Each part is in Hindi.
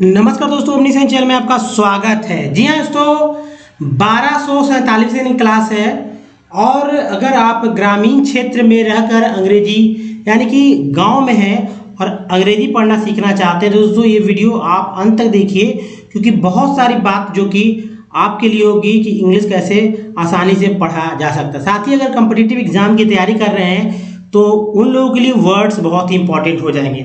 नमस्कार दोस्तों, अपनी साइंस चैनल में आपका स्वागत है। जी हाँ दोस्तों, 1247 क्लास है। और अगर आप ग्रामीण क्षेत्र में रहकर अंग्रेजी यानी कि गांव में हैं और अंग्रेजी पढ़ना सीखना चाहते हैं तो दोस्तों ये वीडियो आप अंत तक देखिए, क्योंकि बहुत सारी बात जो कि आपके लिए होगी कि इंग्लिश कैसे आसानी से पढ़ा जा सकता है। साथ ही अगर कॉम्पिटिटिव एग्जाम की तैयारी कर रहे हैं तो उन लोगों के लिए वर्ड्स बहुत ही इंपॉर्टेंट हो जाएंगे।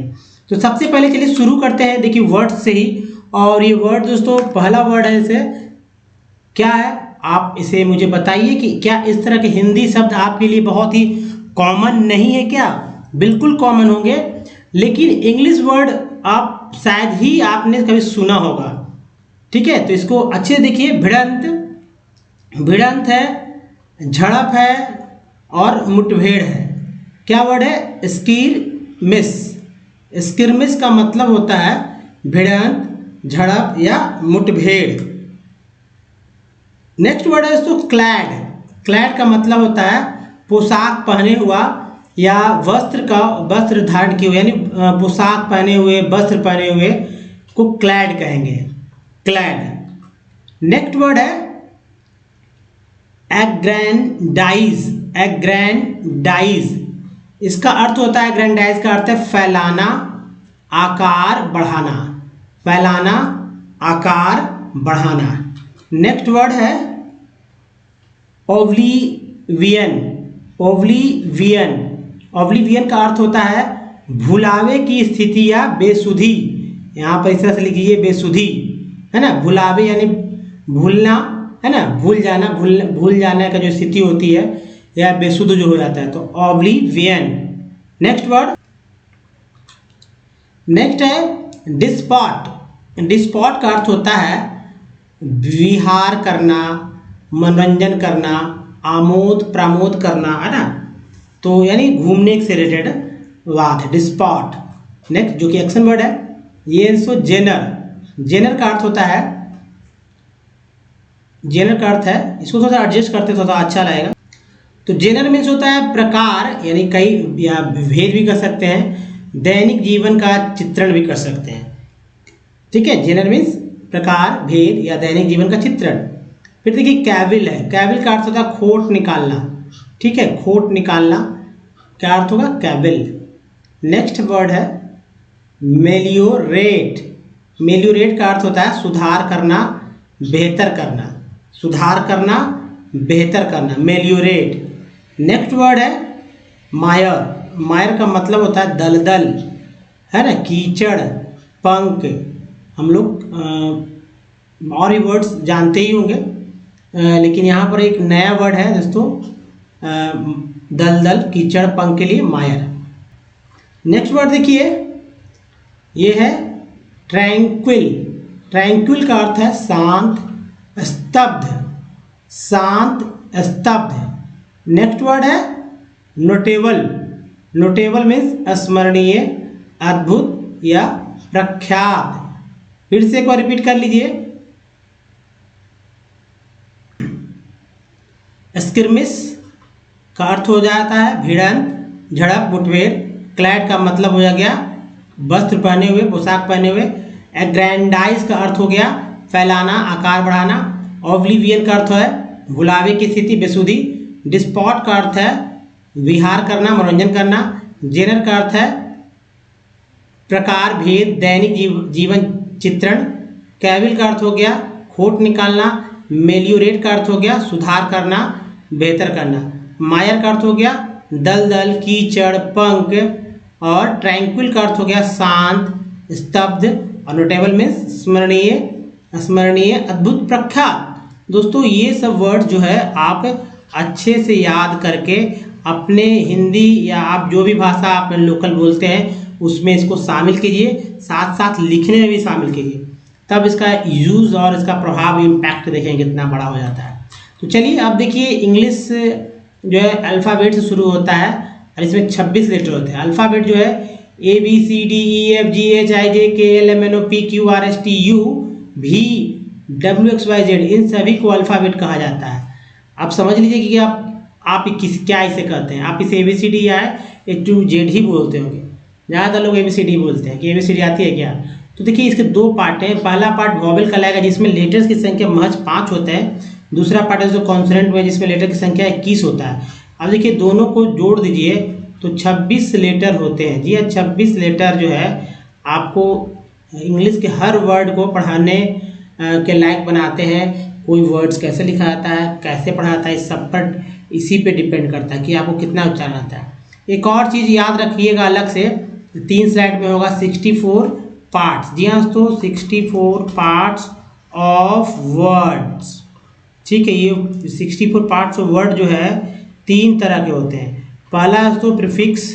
तो सबसे पहले चलिए शुरू करते हैं, देखिए वर्ड्स से ही। और ये वर्ड दोस्तों, पहला वर्ड है, इसे क्या है आप इसे मुझे बताइए कि क्या इस तरह के हिंदी शब्द आपके लिए बहुत ही कॉमन नहीं है क्या? बिल्कुल कॉमन होंगे, लेकिन इंग्लिश वर्ड आप शायद ही आपने कभी सुना होगा। ठीक है, तो इसको अच्छे से देखिए। भिड़ंत, भिड़ंत है, झड़प है और मुठभेड़ है। क्या वर्ड है? स्कीरमिश। स्किरमिश का मतलब होता है भिड़ंत, झड़प या मुठभेड़। नेक्स्ट वर्ड है दोस्तों क्लैड। क्लैड का मतलब होता है पोशाक पहने हुआ या वस्त्र धारण किए हुए, यानी पोशाक पहने हुए, वस्त्र पहने हुए को क्लैड कहेंगे, क्लैड। नेक्स्ट वर्ड है एग्रैंडाइज। एग्रैंडाइज इसका अर्थ होता है, एग्रैंडाइज का अर्थ है फैलाना, आकार बढ़ाना। फैलाना, आकार बढ़ाना। नेक्स्ट वर्ड है ओब्लिवियन। ओब्लिवियन, ओब्लिवियन का अर्थ होता है भुलावे की स्थिति या बेसुधी। यहाँ पर इस तरह से लिखिए, बेसुधी है ना। भुलावे यानी भूलना है ना, भूल जाना, भूल जाने का जो स्थिति होती है या बेसुध जो हो जाता है, तो ओब्लिवियन। नेक्स्ट वर्ड, नेक्स्ट है डिस्पॉट। डिस्पॉट का अर्थ होता है विहार करना, मनोरंजन करना, आमोद प्रमोद करना, है ना। तो यानी घूमने से रिलेटेड बात है डिस्पॉट। नेक्स्ट जो कि एक्शन वर्ड है, ये सो जेनर। जेनर का अर्थ होता है, जेनर का अर्थ है, इसको थोड़ा एडजस्ट करते थोड़ा अच्छा लगेगा। तो जेनर मीन्स होता है प्रकार, यानी कई या भेद भी कर सकते हैं, दैनिक जीवन का चित्रण भी कर सकते हैं। ठीक है, जेनर मीन्स प्रकार, भेद या दैनिक जीवन का चित्रण। फिर देखिए कैविल है। कैविल का अर्थ होता है खोट निकालना। ठीक है, खोट निकालना, क्या अर्थ होगा? कैविल। नेक्स्ट वर्ड है मेलियोरेट। मेलियोरेट का अर्थ होता है सुधार करना, बेहतर करना। सुधार करना, बेहतर करना, मेलियोरेट। नेक्स्ट वर्ड है मायर। मायर का मतलब होता है दलदल, है ना, कीचड़, पंख। हम लोग और भी वर्ड्स जानते ही होंगे, लेकिन यहाँ पर एक नया वर्ड है दोस्तों, दलदल, कीचड़, पंख के लिए मायर। नेक्स्ट वर्ड देखिए, ये है ट्रैंक्विल। ट्रैंक्विल का अर्थ है शांत, स्तब्ध। शांत, स्तब्ध। नेक्स्ट वर्ड है नोटेबल। नोटेबल मीन्स स्मरणीय, अद्भुत या प्रख्यात। फिर से एक बार रिपीट कर लीजिए। स्किरमिश का अर्थ हो जाता है भिड़ंत, झड़प, मुठभेड़। क्लैड का मतलब हो गया वस्त्र पहने हुए, पोशाक पहने हुए। एग्रैंडाइज का अर्थ हो गया फैलाना, आकार बढ़ाना। ओब्लिवियन का अर्थ है भुलावे की स्थिति, बेसुधी। डिस्पॉट का अर्थ है विहार करना, मनोरंजन करना। जेनर का अर्थ है प्रकार, भेद, दैनिक जीवन चित्रण। कैविल का अर्थ हो गया खोट निकालना। मेलियोरेट का अर्थ हो गया सुधार करना, बेहतर करना। मायर का अर्थ हो गया दलदल, कीचड़, पंख। और ट्रैंक्विल का अर्थ हो गया शांत, स्तब्ध। और नोटेबल मीन्स स्मरणीय, स्मरणीय, अद्भुत, प्रख्यात। दोस्तों ये सब वर्ड जो है आप अच्छे से याद करके अपने हिंदी या आप जो भी भाषा आप लोकल बोलते हैं उसमें इसको शामिल कीजिए, साथ साथ लिखने में भी शामिल कीजिए, तब इसका यूज़ और इसका प्रभाव, इम्पैक्ट देखेंगे कितना बड़ा हो जाता है। तो चलिए अब देखिए, इंग्लिश जो है अल्फ़ाबेट से शुरू होता है और इसमें 26 लेटर होते हैं। अल्फ़ाबेट जो है ABCDEFGHIJKLMNOPQRSTU VWXYZ, इन सभी को अल्फ़ाबेट कहा जाता है। आप समझ लीजिए कि आप क्या इसे कहते हैं। आप इसे ABCD या A to Z ही बोलते होंगे। ज़्यादातर लोग ABCD बोलते हैं कि ABCD आती है क्या, तो देखिए इसके दो पार्ट हैं। पहला पार्ट वॉवेल कहलाएगा जिसमें लेटर्स की संख्या महज 5 होता है। दूसरा पार्ट है जो कॉन्सोनेंट में जिसमें लेटर की संख्या 21 होता है। अब देखिए दोनों को जोड़ दीजिए तो 26 लेटर होते हैं। जी हाँ, 26 लेटर जो है आपको इंग्लिश के हर वर्ड को पढ़ाने के लायक बनाते हैं। कोई वर्ड्स कैसे लिखा जाता है, कैसे पढ़ा जाता है, इस सब पर इसी पे डिपेंड करता है कि आपको कितना उच्चारण आता है। एक और चीज़ याद रखिएगा अलग से, 3 स्लाइड में होगा 64 पार्ट्स। जी हाँ दोस्तों, 64 पार्ट्स ऑफ वर्ड्स। ठीक है, ये 64 पार्ट्स ऑफ वर्ड जो है 3 तरह के होते हैं। पहला दोस्तों प्रीफिक्स,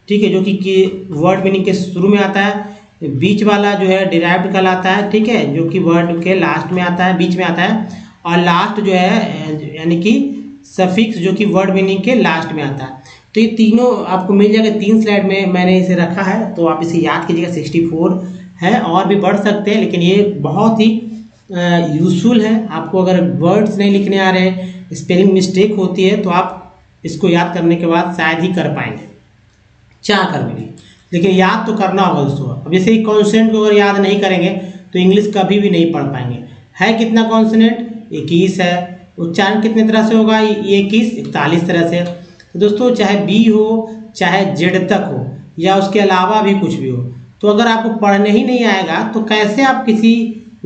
ठीक है, जो कि वर्ड मीनिंग के शुरू में आता है। बीच वाला जो है डिराइव्ड कहलाता है, ठीक है, जो कि वर्ड के लास्ट में आता है, बीच में आता है। और लास्ट जो है यानी कि सफिक्स, जो कि वर्ड मीनिंग के लास्ट में आता है। तो ये तीनों आपको मिल जाएगा 3 स्लाइड में मैंने इसे रखा है, तो आप इसे याद कीजिएगा। 64 है, और भी बढ़ सकते हैं, लेकिन ये बहुत ही यूजफुल है। आपको अगर वर्ड्स नहीं लिखने आ रहे हैं, स्पेलिंग मिस्टेक होती है, तो आप इसको याद करने के बाद शायद ही कर पाएंगे, चाह कर भी नहीं, लेकिन याद तो करना होगा दोस्तों। अब जैसे ही कॉन्सोनेंट को अगर याद नहीं करेंगे तो इंग्लिश कभी भी नहीं पढ़ पाएंगे। है कितना कॉन्सोनेंट? 21 है। उच्चारण कितने तरह से होगा? 21 41 तरह से। तो दोस्तों चाहे बी हो चाहे जेड तक हो या उसके अलावा भी कुछ भी हो, तो अगर आपको पढ़ने ही नहीं आएगा तो कैसे आप किसी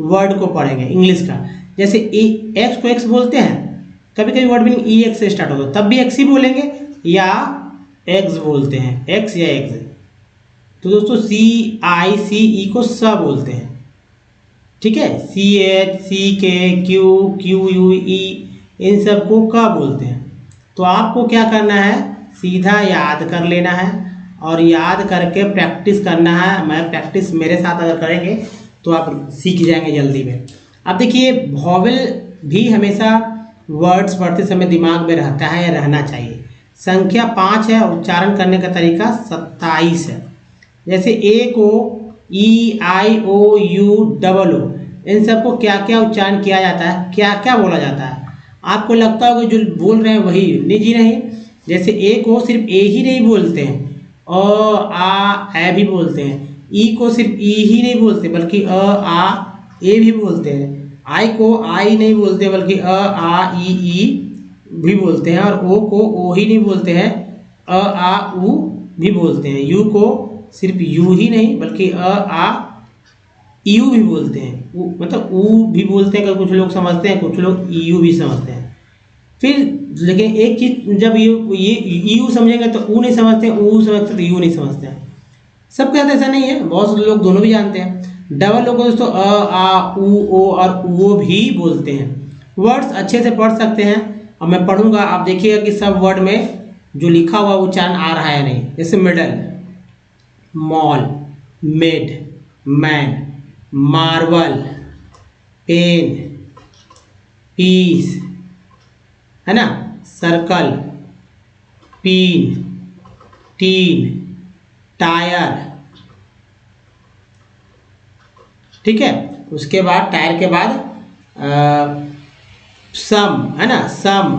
वर्ड को पढ़ेंगे इंग्लिश का? जैसे एक्स को एक्स बोलते हैं, कभी कभी वर्ड मीनिंग ई एक्स से स्टार्ट होता है, तब भी एक्स ही बोलेंगे, या एक्स बोलते हैं, एक्स या एक्स। तो दोस्तों CICE को स बोलते हैं, ठीक है। CH CK QUE इन सब को क बोलते हैं। तो आपको क्या करना है, सीधा याद कर लेना है और याद करके प्रैक्टिस करना है। मैं प्रैक्टिस मेरे साथ अगर करेंगे तो आप सीख जाएंगे जल्दी में। अब देखिए वॉवेल भी हमेशा वर्ड्स पढ़ते समय दिमाग में रहता है या रहना चाहिए। संख्या 5 है, उच्चारण करने का तरीका 27 है। जैसे ए को EIOU इन सबको क्या क्या उच्चारण किया जाता है, क्या क्या बोला जाता है? आपको लगता होगा जो बोल रहे हैं वही, नहीं नहीं। जैसे ए को सिर्फ ए ही नहीं बोलते हैं, ए भी बोलते हैं। ई को सिर्फ ई ही नहीं बोलते बल्कि ए भी बोलते हैं। आई को आई नहीं बोलते बल्कि ई भी बोलते हैं। और ओ को ओ ही नहीं बोलते हैं, उ भी बोलते हैं। यू को सिर्फ यू ही नहीं बल्कि यू भी बोलते हैं। मतलब ऊ भी बोलते हैं, कुछ लोग समझते हैं, कुछ लोग यू भी समझते हैं। फिर लेकिन एक चीज, जब ये यू समझेंगे तो ऊ नहीं समझते, ऊ समझते तो यू नहीं समझते हैं। सबके साथ ऐसा नहीं है, बहुत से लोग दोनों भी जानते हैं। डबल लोग दोस्तों उ ओ और ऊ भी बोलते हैं। वर्ड्स अच्छे से पढ़ सकते हैं और मैं पढ़ूंगा, आप देखिएगा कि सब वर्ड में जो लिखा हुआ उच्चारण आ रहा है नहीं। जैसे middle, mall, mid, man, marble, pen, piece, है ना, सर्कल, पीन, टीन, टायर, ठीक है। उसके बाद टायर के बाद सम, है ना, some,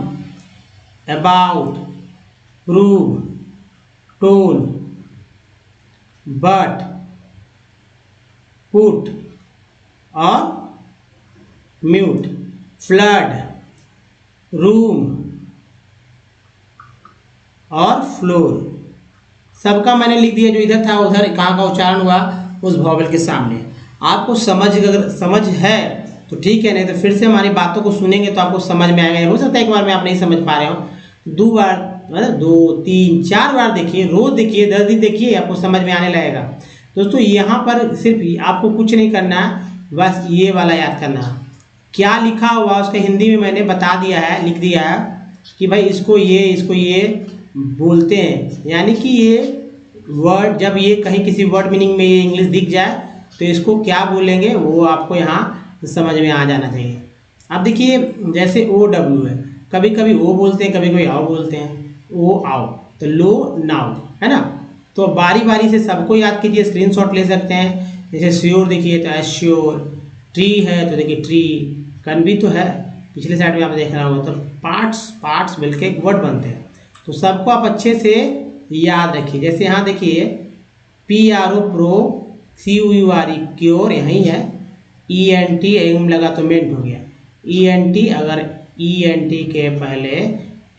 about, prove, ton, but, put और म्यूट, फ्लड, रूम और फ्लोर। सबका मैंने लिख दिया, जो इधर था उधर कहाँ का उच्चारण हुआ उस वॉवेल के सामने। आपको अगर समझ है तो ठीक है, नहीं तो फिर से हमारी बातों को सुनेंगे तो आपको समझ में आएगा। हो सकता है एक बार में आप नहीं समझ पा रहे हो, 2 बार, मतलब 2 3 4 बार देखिए, रोज देखिए, 10 दिन देखिए, आपको समझ में आने लगेगा। दोस्तों यहाँ पर सिर्फ आपको कुछ नहीं करना है, बस ये वाला याद करना है। क्या लिखा हुआ उसका हिंदी में मैंने बता दिया है, लिख दिया है कि भाई इसको ये बोलते हैं। यानी कि ये वर्ड, जब ये कहीं किसी वर्ड मीनिंग में ये इंग्लिश दिख जाए तो इसको क्या बोलेंगे वो आपको यहाँ समझ में आ जाना चाहिए। अब देखिए जैसे OW है, कभी कभी ओ बोलते हैं, कभी कभी आओ बोलते हैं, ओ आओ, तो लो नाउ, है ना। तो बारी बारी से सबको याद कीजिए, स्क्रीनशॉट ले सकते हैं। जैसे श्योर देखिए तो एश्योर, ट्री है तो देखिए ट्री, कन भी तो है, पिछले साइड में आप देख रहा होगा। तो पार्ट्स मिलकर एक वर्ड बनते हैं, तो सबको आप अच्छे से याद रखिए। जैसे यहाँ देखिए PRO प्रो, CUR क्योर यहीं है, ENT एम लगा तो मेंट हो गया, ENT अगर ENT के पहले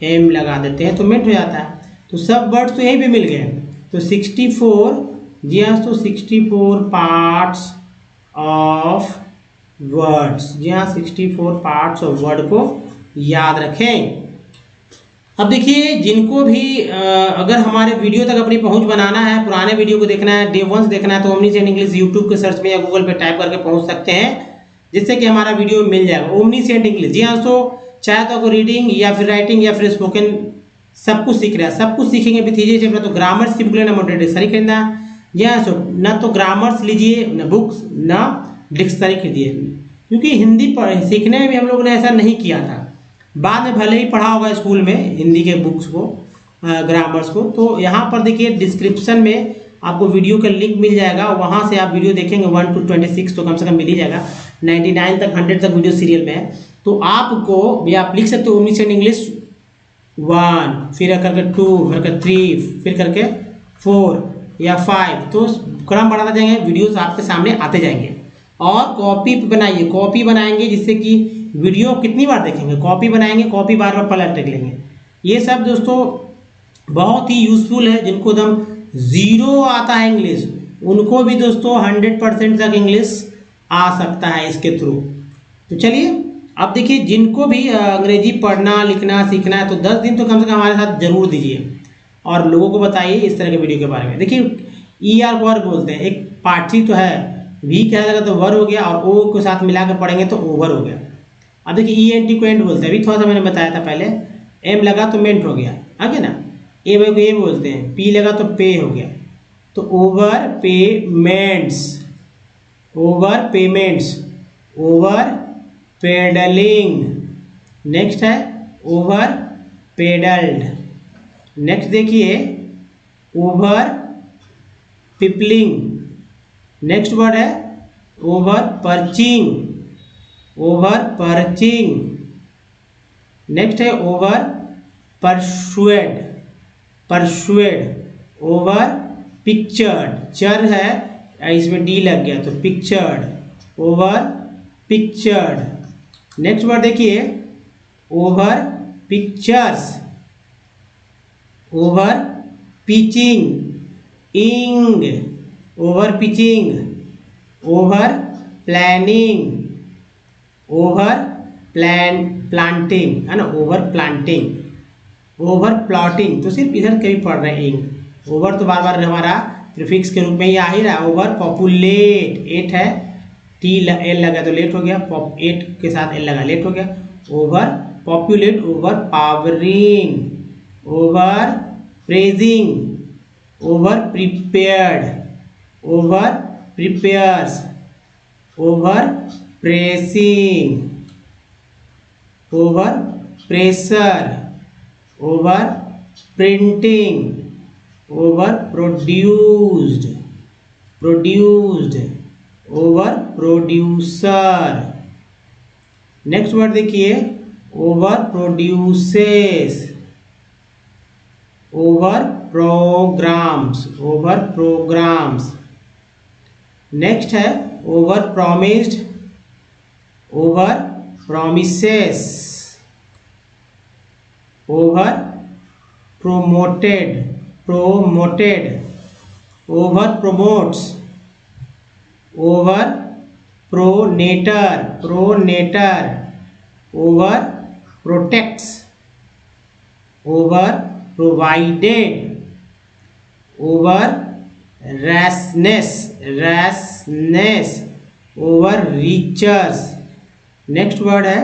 एम लगा देते हैं तो मेंट हो जाता है। तो सब वर्ड्स तो यहीं पे मिल गए। तो 64 जी हाँ, तो 64 पार्ट्स ऑफ वर्ड्स, जी हाँ 64 पार्ट्स ऑफ वर्ड को याद रखें। अब देखिए जिनको भी अगर हमारे वीडियो तक अपनी पहुंच बनाना है, पुराने वीडियो को देखना है, डे 1 देखना है, तो ओमनीसेंट इंग्लिश यूट्यूब के सर्च में या गूगल पे टाइप करके पहुंच सकते हैं, जिससे कि हमारा वीडियो मिल जाएगा ओमनीसेंट इंग्लिश। जी हाँ, तो चाहे तो आपको रीडिंग या फिर राइटिंग या फिर स्पोकन सब कुछ सीख रहा है, सब कुछ सीखेंगे विथ ईजी स्टेप। तो ग्रामर सीख लेना, मोटिवेटरी खरीदना। जी हाँ, सो ना तो ग्रामर्स लीजिए, ना बुक्स, ना डिक्शनरी खरीदिए, क्योंकि हिंदी सीखने में भी हम लोगों ने ऐसा नहीं किया था। बाद में भले ही पढ़ा होगा स्कूल में हिंदी के बुक्स को, ग्रामर्स को। तो यहाँ पर देखिए डिस्क्रिप्शन में आपको वीडियो का लिंक मिल जाएगा, वहाँ से आप वीडियो देखेंगे 1 to 26 तो कम से कम मिल ही जाएगा। 99 तक 100 तक वीडियो सीरियल में है। तो आपको भी आप लिख सकते हो ओमनीसेंट इंग्लिश 1, फिर करके 2, फिर करके 3, फिर करके 4 या 5, तो क्रम बढ़ाते जाएंगे, वीडियोस आपके सामने आते जाएंगे। और कॉपी बनाइए, कॉपी बनाएंगे जिससे कि वीडियो कितनी बार देखेंगे, कॉपी बनाएंगे, कॉपी बार बार पलट देख लेंगे। ये सब दोस्तों बहुत ही यूजफुल है। जिनको एकदम जीरो आता है इंग्लिश, उनको भी दोस्तों 100% तक इंग्लिश आ सकता है इसके थ्रू। तो चलिए अब देखिए, जिनको भी अंग्रेजी पढ़ना लिखना सीखना है तो 10 दिन तो कम से कम हमारे साथ जरूर दीजिए और लोगों को बताइए इस तरह के वीडियो के बारे में। देखिए ER को वर्ब बोलते हैं, एक पार्टी तो है, वी क्या लगा तो वर हो गया, और ओ के साथ मिला कर पढ़ेंगे तो ओवर हो गया। अब देखिए ENT को एंड बोलते हैं, अभी थोड़ा सा मैंने बताया था पहले, एम लगा तो मेंट हो गया, आगे ना। ए को ये बोलते हैं, पी लगा तो पे हो गया, तो over payments, over payments, over peddling. Next है ओवर पेडल्ड। नेक्स्ट देखिए ओवर पिपलिंग। नेक्स्ट वर्ड है over perching, over perching. Next है over persuade, persuade. Over pictured, चर है इसमें डी लग गया तो pictured, over pictured. Next word देखिए over pictures, over pitching, ing, over pitching, over planning, over planting है ना, ओवर प्लांटिंग, ओवर प्लॉटिंग। तो सिर्फ इधर कभी पढ़ रहे हैं इंग, ओवर तो बार बार हमारा प्रीफिक्स के रूप में ही आ ही रहा है। ओवर पॉपुलेट, 8 है, टी एल लगा तो लेट हो गया, 8 के साथ एल लगा लेट हो गया। Over populate, over powering, over praising, over prepared, over prepares, over pressing, over pressure, over printing, over produced, produced, over producer. Next word देखिए over produces, over programmes, over programmes. Next है over promised, over promises, over promoted, promoted, over promotes, over pronator, pronator, over protects, over provided, over rashness, rashness, over reachers. Next word है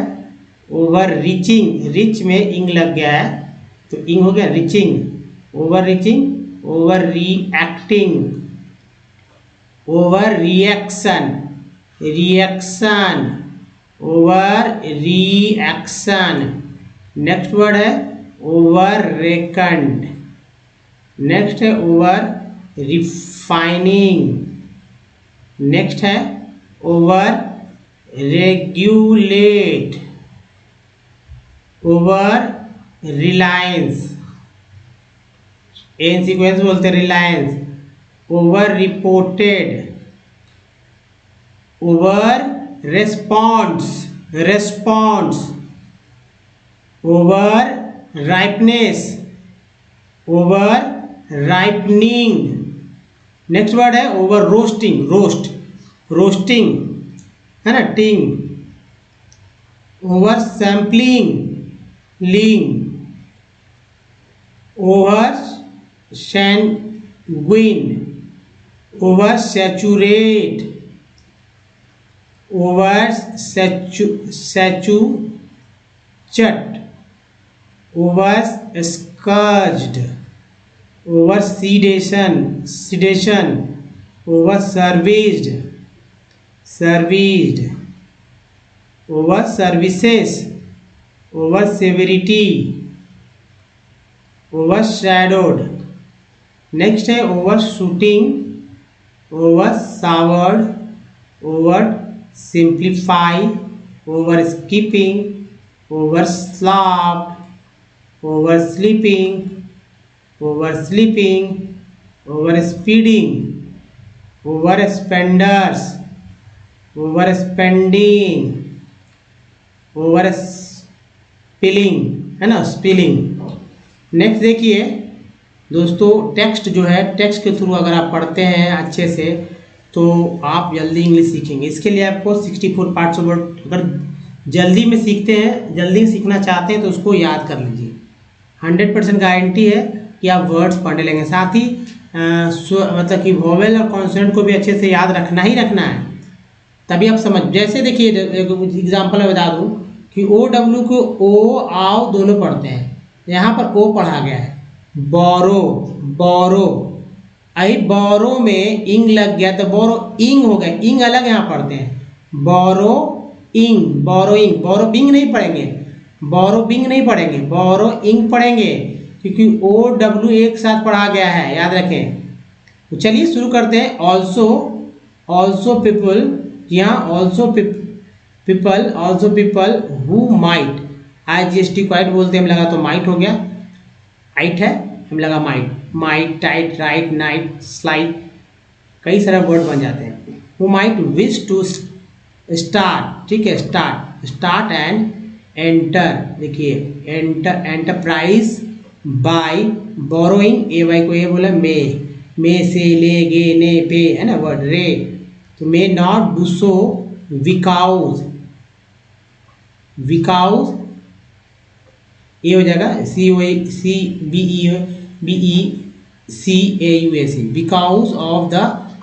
ओवर रीचिंग, रिच में इंग लग गया है तो इंग हो गया reaching, over reaching, over reacting, over reaction, reaction, over reaction. Next word है ओवर रेकंड। नेक्स्ट है ओवर रिफाइनिंग। नेक्स्ट है over regulate, over reliance, in sequence बोलते हैं reliance, over reported, over responds, over ripeness, over ripening. Next word है ओवर रोस्टिंग है ना, ting. Over sampling, over sanguine, over saturate, over सैचुचट, over scourged, over sedation, over serviced, over services, over severity, over shadowed. Next है over shooting, over soured, over simplify, over skipping, over slapped, over sleeping, over speeding, over spenders, over spending, over spilling है ना, स्पिलिंग। नेक्स्ट देखिए दोस्तों, टेक्स्ट जो है, टेक्स्ट के थ्रू अगर आप पढ़ते हैं अच्छे से तो आप जल्दी इंग्लिश सीखेंगे। इसके लिए आपको 64 पार्ट्स ऑफ वर्ड, अगर जल्दी में सीखते हैं, जल्दी सीखना चाहते हैं तो उसको याद कर लीजिए। 100% गारंटी है कि आप वर्ड्स पढ़ने लगेंगे। साथ ही मतलब कि वोवेल और कॉन्सोनेंट को भी अच्छे से याद रखना ही रखना है, तभी आप समझ। जैसे देखिए एग्जाम्पल मैं बता दूं कि OW को ओ आओ दोनों पढ़ते हैं, यहाँ पर ओ पढ़ा गया है, बोरो। आई बोरो में इंग लग गया तो बोरो इंग हो गया, इंग अलग यहाँ पढ़ते हैं, बोरोइंग, बोरोबिंग नहीं पढ़ेंगे, बोरोइंग पढ़ेंगे क्योंकि OW एक साथ पढ़ा गया है, याद रखें। तो चलिए शुरू करते हैं। ऑल्सो पीपल, यहाँ also people who might, IGST quite बोलते हैं, हम लगा तो माइट हो गया, आइट है, हम लगा might, tight, right, night, slide, कई सारे वर्ड बन जाते हैं। Who might wish to start, ठीक है, स्टार्ट एंड एंटर। देखिए एंटरप्राइज बाय बोरोइंग, AY को ये बोला मे से ले गे ने पे है ना वर्ड रे, तो मे नॉट डू सो विकाउज ये हो जाएगा CBECAUS, because of the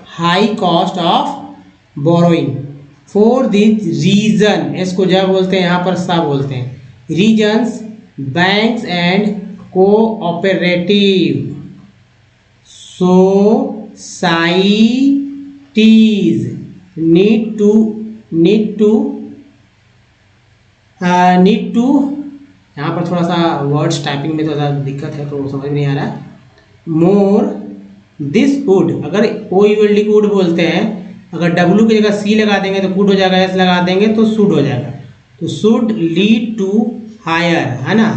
high cost of borrowing. For this reason, इसको जब बोलते हैं यहाँ पर सा बोलते हैं, reasons banks and cooperative societies need to यहाँ पर थोड़ा सा वर्ड्स टाइपिंग में थोड़ा दिक्कत है तो समझ में नहीं आ रहा है। मोर दिस वुड, अगर OULD को वुड बोलते हैं, अगर W की जगह C लगा देंगे तो कुड हो जाएगा, S लगा देंगे तो शुड हो जाएगा। तो शुड लीड टू हायर है ना,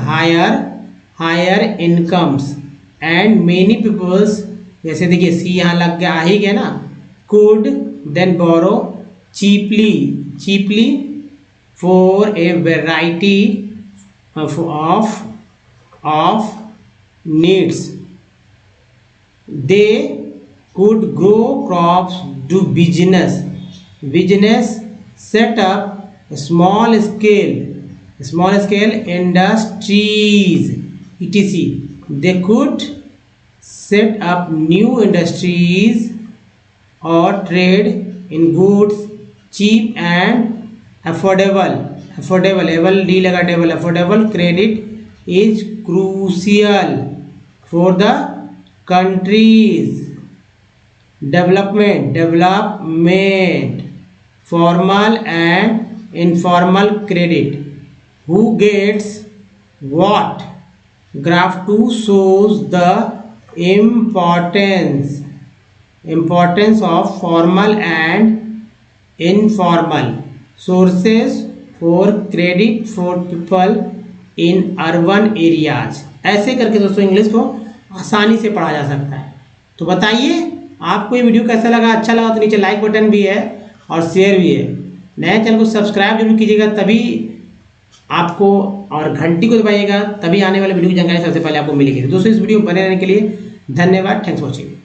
higher incomes and many peoples, जैसे देखिए C यहाँ लग गया, आ ही गया ना, could then borrow cheaply for a variety of needs. They could grow crops, do business, set up small scale industries, etc. They could set up new industries or trade in goods cheap and affordable credit is crucial for the country's development, formal and informal credit. Who gets what? Graph 2 shows the importance of formal and informal sources for credit for people in urban areas। ऐसे करके दोस्तों इंग्लिश को आसानी से पढ़ा जा सकता है। तो बताइए आपको ये वीडियो कैसा लगा, अच्छा लगा तो नीचे लाइक बटन भी है और शेयर भी है। नए चैनल को सब्सक्राइब जरूर कीजिएगा, तभी आपको, और घंटी को दबाइएगा, तभी आने वाले वीडियो की जानकारी सबसे पहले आपको मिलेगी। दोस्तों इस वीडियो में बने रहने के लिए धन्यवाद। Thanks for watching.